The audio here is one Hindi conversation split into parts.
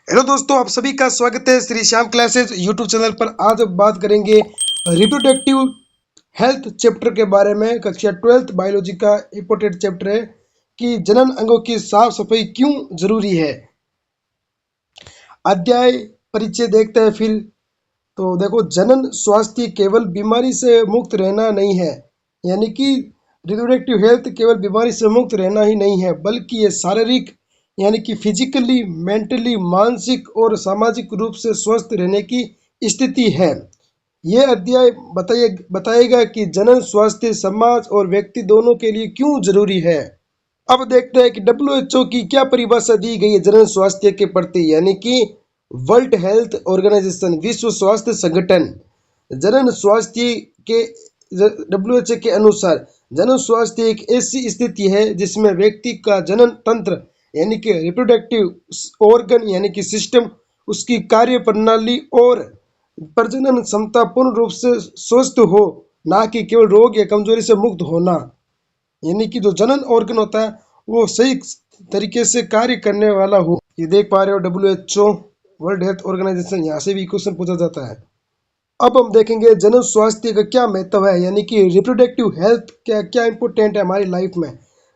हेलो दोस्तों, आप सभी का स्वागत है Shri Shyam classes YouTube channel पर। आज अब बात करेंगे रिप्रोडक्टिव हेल्थ चैप्टर के बारे में। कक्षा 12th बायोलॉजी का इंपॉर्टेंट चैप्टर है कि जनन अंगों की साफ सफाई क्यों जरूरी है। अध्याय परिचय देखते हैं फिर। तो देखो, जनन स्वास्थ्य केवल बीमारी से मुक्त रहना नहीं है, यानी कि रिप्रोडक्टिव हेल्थ केवल बीमारी से मुक्त रहना ही नहीं है, बल्कि ये शारीरिक यानी कि फिजिकली, मेंटली, मानसिक और सामाजिक रूप से स्वस्थ रहने की स्थिति है। ये अध्याय बताएगा कि जनन स्वास्थ्य समाज और व्यक्ति दोनों के लिए क्यों जरूरी है। अब देखते हैं कि WHO की क्या परिभाषा दी गई है जनन स्वास्थ्य के प्रति, यानी कि वर्ल्ड हेल्थ ऑर्गेनाइजेशन, विश्व स्वास्थ्य संगठन। जनन स्वास्थ्य के WHO के अनुसार जनन स्वास्थ्य एक ऐसी स्थिति है जिसमें व्यक्ति का जनन तंत्र यानी कि रिप्रोडक्टिव ऑर्गन यानी कि सिस्टम, उसकी कार्य प्रणाली और प्रजनन क्षमता पूर्ण रूप से स्वस्थ हो, ना कि केवल रोग या कमजोरी से मुक्त होना। यानी कि जो जनन ऑर्गन होता है वो सही तरीके से कार्य करने वाला हो। ये देख पा रहे हो WHO वर्ल्ड हेल्थ ऑर्गेनाइजेशन, यहाँ से भी क्वेश्चन पूछा जाता है। अब हम देखेंगे जनन स्वास्थ्य का क्या महत्व है, यानी कि रिप्रोडक्टिव हेल्थ क्या क्या इंपॉर्टेंट है हमारी लाइफ में।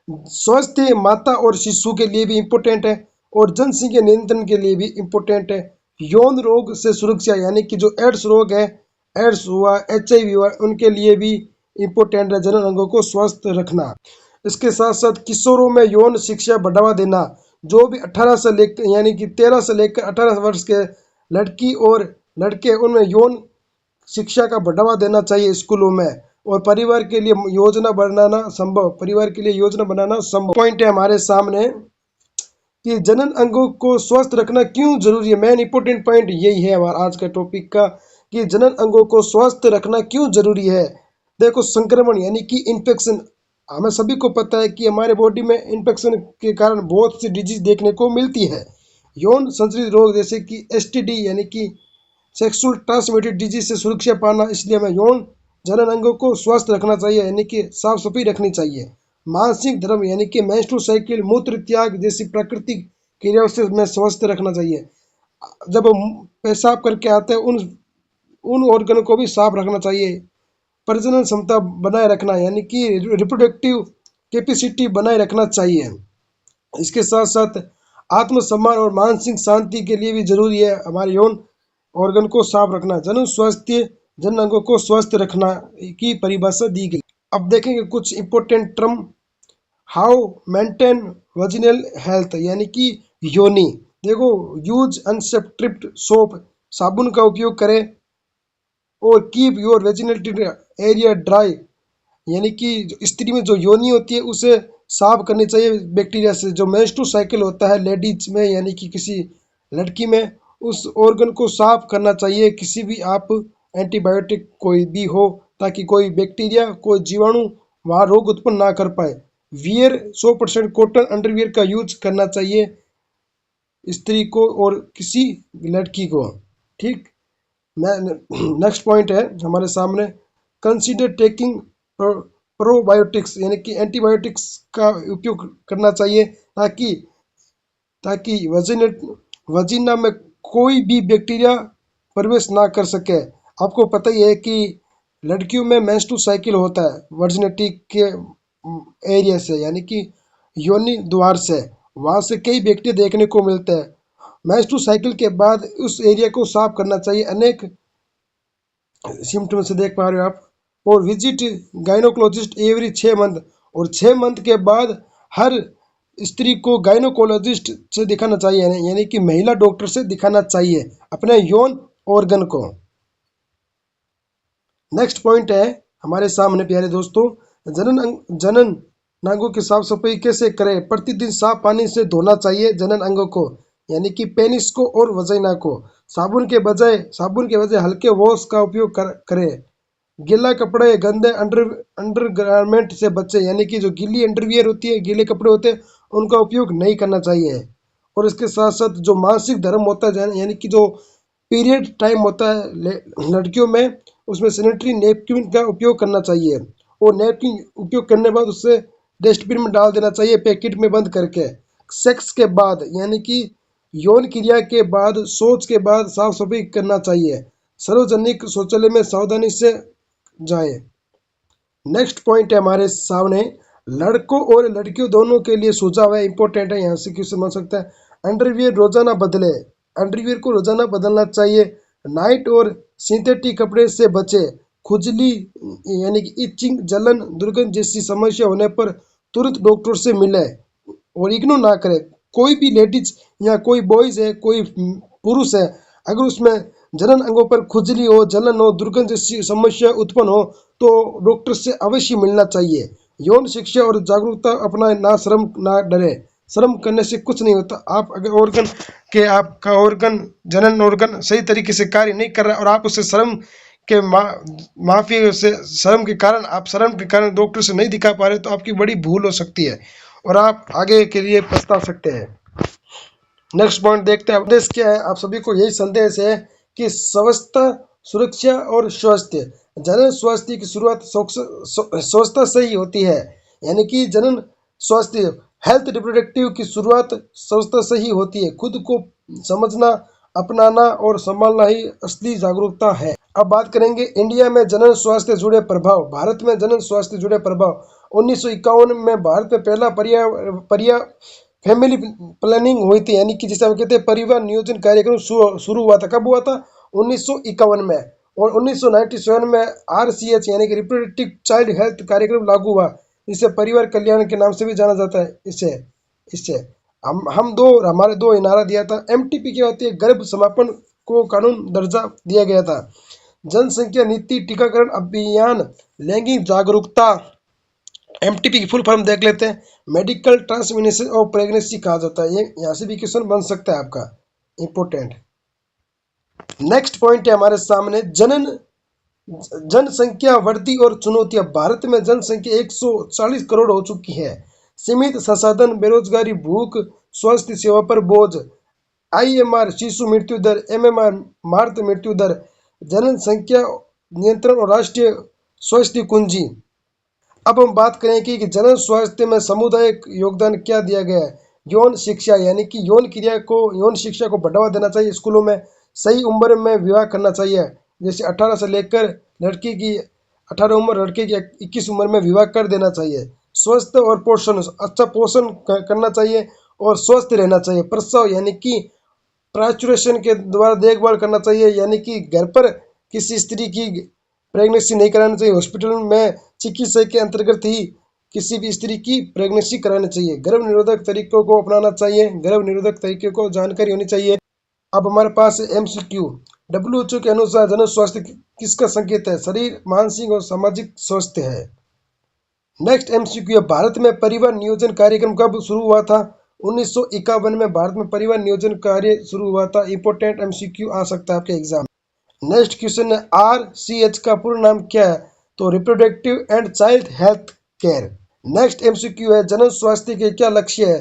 स्वास्थ्य माता और शिशु के लिए भी इम्पोर्टेंट है और जनसंख्या नियंत्रण के लिए भी इम्पोर्टेंट है। यौन रोग से सुरक्षा यानी कि जो एड्स रोग है, एड्स हुआ, HIV हुआ, उनके लिए भी इम्पोर्टेंट है जनन अंगों को स्वस्थ रखना। इसके साथ साथ किशोरों में यौन शिक्षा बढ़ावा देना। जो भी 18 से लेकर यानी कि 13 से लेकर 18 वर्ष के लड़की और लड़के, उनमें यौन शिक्षा का बढ़ावा देना चाहिए स्कूलों में। और परिवार के लिए योजना बनाना संभव, परिवार के लिए योजना बनाना संभव। पॉइंट है हमारे सामने कि जनन अंगों को स्वस्थ रखना क्यों जरूरी है। मेन इंपॉर्टेंट पॉइंट यही है हमारा आज का टॉपिक का, कि जनन अंगों को स्वस्थ रखना क्यों जरूरी है। देखो, संक्रमण यानी कि इन्फेक्शन, हमें सभी को पता है कि हमारे बॉडी में इन्फेक्शन के कारण बहुत सी डिजीज देखने को मिलती है। यौन संचालित रोग जैसे कि STD यानी कि सेक्सुअल ट्रांसमिटेड डिजीज से सुरक्षा पाना, इसलिए हमें यौन जनन अंगों को स्वस्थ रखना चाहिए, यानी कि साफ सफाई रखनी चाहिए। मानसिक धर्म यानी कि मेंस्ट्रुअल साइकिल, मूत्र त्याग जैसी प्राकृतिक क्रियाओं से हमें स्वस्थ रखना चाहिए। जब हम पेशाब करके आते हैं, उन उन ऑर्गन को भी साफ रखना चाहिए। प्रजनन क्षमता बनाए रखना यानी कि रिप्रोडक्टिव कैपेसिटी बनाए रखना चाहिए। इसके साथ साथ आत्मसम्मान और मानसिक शांति के लिए भी जरूरी है हमारे यौन ऑर्गन को साफ रखना। जनन स्वास्थ्य जन अंगों को स्वस्थ रखना की परिभाषा दी गई। अब देखेंगे कुछ important term. How maintain vaginal health यानी कि योनि। देखो, यूज अनसेप्टिप्ड सोप, साबुन का उपयोग करें। और keep your vaginal area dry, यानी कि स्त्री में जो योनि होती है उसे साफ करनी चाहिए बैक्टीरिया से। जो मेंस्ट्रुअल साइकिल होता है लेडीज में यानी कि किसी लड़की में, उस ऑर्गन को साफ करना चाहिए। किसी भी आप एंटीबायोटिक कोई भी हो, ताकि कोई बैक्टीरिया, कोई जीवाणु वहाँ रोग उत्पन्न ना कर पाए। वियर 100% कॉटन अंडरवियर का यूज करना चाहिए स्त्री को और किसी लड़की को। ठीक, मैं नेक्स्ट पॉइंट है हमारे सामने, कंसीडर टेकिंग प्रोबायोटिक्स यानी कि एंटीबायोटिक्स का उपयोग करना चाहिए, ताकि ताकि वजीना में कोई भी बैक्टीरिया प्रवेश ना कर सके। आपको पता ही है कि लड़कियों में मेंस्ट्रुअल साइकिल होता है वर्जिनिटी के एरिया से, यानी कि योनि द्वार से, वहाँ से कई बैक्टीरिया देखने को मिलते हैं। मेंस्ट्रुअल साइकिल के बाद उस एरिया को साफ करना चाहिए। अनेक सिम्टम्स से देख पा रहे हो आप। और विजिट गायनोकोलॉजिस्ट एवरी 6 मंथ, और 6 मंथ के बाद हर स्त्री को गायनोकोलॉजिस्ट से दिखाना चाहिए, यानी कि महिला डॉक्टर से दिखाना चाहिए अपने यौन ऑर्गन को। नेक्स्ट पॉइंट है हमारे सामने प्यारे दोस्तों, जनन अंगों की साफ सफाई कैसे करें। प्रतिदिन साफ पानी से धोना चाहिए जनन अंगों को, यानी कि पेनिस को और वजाइना को। साबुन के बजाय हल्के वॉश का उपयोग करें। गीला कपड़े, गंदे अंडरगारमेंट से बचे, यानी कि जो गीली अंडरवियर होती है, गीले कपड़े होते हैं, उनका उपयोग नहीं करना चाहिए। और इसके साथ साथ जो मासिक धर्म होता है, यानी कि जो पीरियड टाइम होता है लड़कियों में, उसमें सैनिटरी नेपकिन का उपयोग करना चाहिए। और नेपकिन उपयोग करने के बाद उससे डस्टबिन में डाल देना चाहिए, पैकेट में बंद करके। सेक्स के बाद यानी कि यौन क्रिया के बाद, शौच के बाद साफ सफाई करना चाहिए। सार्वजनिक शौचालय में सावधानी से जाए। नेक्स्ट पॉइंट है हमारे सामने, लड़कों और लड़कियों दोनों के लिए सुझाव है, इंपॉर्टेंट है, यहाँ से क्वेश्चन बन सकता है। अंडरवियर रोजाना बदले, अंडरवियर को रोजाना बदलना चाहिए। नाइट और सिंथेटिक कपड़े से बचे। खुजली यानी कि इचिंग, जलन, दुर्गंध जैसी समस्या होने पर तुरंत डॉक्टर से मिले और इग्नोर ना करे। कोई भी लेडीज या कोई बॉयज है, कोई पुरुष है, अगर उसमें जनन अंगों पर खुजली हो, जलन हो, दुर्गंध जैसी समस्या उत्पन्न हो तो डॉक्टर से अवश्य मिलना चाहिए। यौन शिक्षा और जागरूकता अपनाए, ना शर्म ना डरे। शर्म करने से कुछ नहीं होता। आप अगर ऑर्गन के, आपका ऑर्गन, जनन ऑर्गन सही तरीके से कार्य नहीं कर रहा और आप उसे शर्म के माफी से, शर्म के कारण डॉक्टर से नहीं दिखा पा रहे, तो आपकी बड़ी भूल हो सकती है और आप आगे के लिए पछता सकते हैं। नेक्स्ट पॉइंट देखते हैं, उद्देश्य क्या है। आप सभी को यही संदेश है कि स्वच्छता, सुरक्षा और स्वास्थ्य। जनन स्वास्थ्य की शुरुआत स्वच्छता से ही होती है, यानी कि जनन स्वास्थ्य, हेल्थ रिप्रोडक्टिव की शुरुआत स्वच्छता से ही होती है। खुद को समझना, अपनाना और संभालना ही असली जागरूकता है। अब बात करेंगे इंडिया में जनन स्वास्थ्य जुड़े प्रभाव। भारत में जनन स्वास्थ्य जुड़े प्रभाव। 1951 में भारत में पहला परिया फैमिली प्लानिंग हुई थी, यानी कि जिसे हम कहते हैं परिवार नियोजन कार्यक्रम शुरू हुआ था। कब हुआ था? 1951 में। और 1997 में RCH यानी कि रिप्रोडक्टिव चाइल्ड हेल्थ कार्यक्रम लागू हुआ, जिसे परिवार कल्याण के नाम से भी जाना जाता है। इससे इससे हमारे दो नारा दिया था। MTP क्या होती है? गर्भ समापन को कानून दर्जा दिया गया था। जनसंख्या नीति, टीकाकरण अभियान, लैंगिक जागरूकता। MTP की फुल फॉर्म देख लेते हैं, मेडिकल ट्रांसमिशन ऑफ प्रेगनेंसी कहा जाता है। ये यहाँ से भी क्वेश्चन बन सकता है आपका, इंपोर्टेंट। नेक्स्ट पॉइंट है हमारे सामने, जनसंख्या वृद्धि और चुनौतियां। भारत में जनसंख्या 140 करोड़ हो चुकी है। सीमित संसाधन, बेरोजगारी, भूख, स्वास्थ्य सेवा पर बोझ। IMR शिशु मृत्यु दर, MMR मातृ मृत्यु दर, जनसंख्या नियंत्रण और राष्ट्रीय स्वास्थ्य कुंजी। अब हम बात करें कि जनन स्वास्थ्य में सामुदायिक योगदान क्या दिया गया है। यौन शिक्षा, यानी कि यौन शिक्षा को बढ़ावा देना चाहिए स्कूलों में। सही उम्र में विवाह करना चाहिए, जैसे 18 से लेकर लड़की की 18 उम्र, लड़के की 21 उम्र में विवाह कर देना चाहिए। स्वस्थ और पोषण, अच्छा पोषण करना चाहिए और स्वस्थ रहना चाहिए। प्रसव यानी कि प्राचुरेशन के द्वारा देखभाल करना चाहिए, यानी कि घर पर किसी स्त्री की प्रेगनेंसी नहीं करानी चाहिए। हॉस्पिटल में चिकित्सा के अंतर्गत ही किसी भी स्त्री की प्रेगनेंसी करानी चाहिए। गर्भ निरोधक तरीकों को अपनाना चाहिए, गर्भ निरोधक तरीके को जानकारी होनी चाहिए। अब हमारे पास MCQ। WHO के अनुसार जनन स्वास्थ्य किसका संकेत है? शरीर, मानसिक और सामाजिक स्वास्थ्य है। नेक्स्ट MCQ है, भारत में परिवार नियोजन कार्यक्रम कब शुरू हुआ था? 1951 में भारत में परिवार नियोजन कार्य शुरू हुआ था। इंपोर्टेंट MCQ आ सकता है आपके एग्जाम। नेक्स्ट क्वेश्चन है, RCH का पूर्ण नाम क्या है? तो reproductive and child health care. Next MCQ है, जनन स्वास्थ्य के क्या लक्ष्य है?